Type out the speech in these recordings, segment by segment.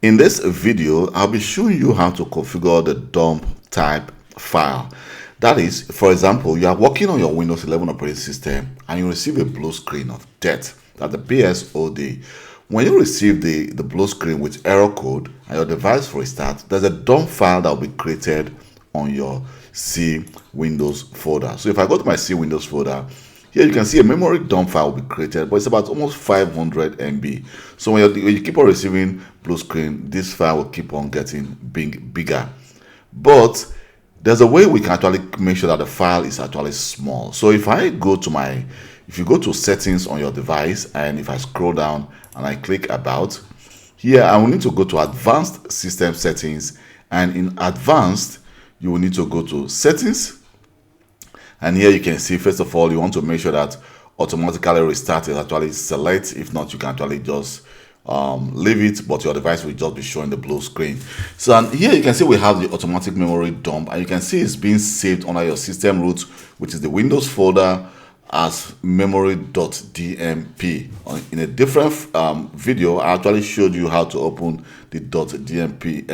In this video, I'll be showing you how to configure the dump type file. That is, for example, you are working on your Windows 11 operating system and you receive a blue screen of death, that's the BSOD. When you receive the blue screen with error code and your device restart, there's a dump file that will be created on your C Windows folder. So if I go to my C Windows folder, here you can see a memory dump file will be created, but it's about almost 500 MB. So when you keep on receiving blue screen, this file will keep on getting bigger. But there's a way we can actually make sure that the file is actually small. So if you go to settings on your device, and if I scroll down and I click about, here I will need to go to advanced system settings, and in advanced you will need to go to settings. And here you can see, first of all, you want to make sure that automatically restart is actually select. If not, you can actually just leave it, but your device will just be showing the blue screen. So and here you can see we have the automatic memory dump, and you can see it's being saved under your system root, which is the Windows folder, as memory.dmp. In a different video, I actually showed you how to open the .dmp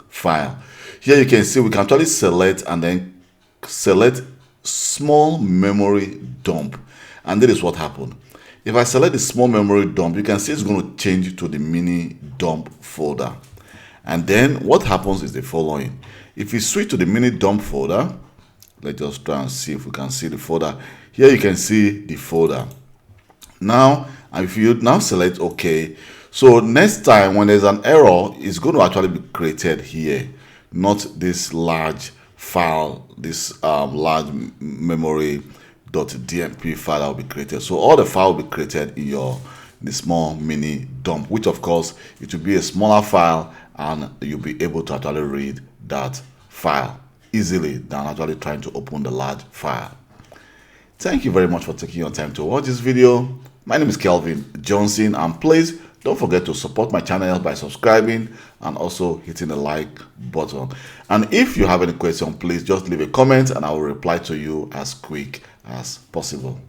file. Here you can see we can actually select and then select small memory dump, and that is what happened. If I select the small memory dump, you can see it's going to change to the mini dump folder. And then what happens is the following. If you switch to the mini dump folder, let's just try and see if we can see the folder. Here you can see the folder. Now, if you now select OK, so next time when there's an error, it's going to actually be created here, not this large file, this large memory.dmp file that will be created. So all the file will be created in the small mini dump, which of course it will be a smaller file, and you'll be able to actually read that file easily than actually trying to open the large file. Thank you very much for taking your time to watch this video. My name is Kelvin Johnson, and please don't forget to support my channel by subscribing and also hitting the like button. And if you have any question, please just leave a comment and I will reply to you as quick as possible.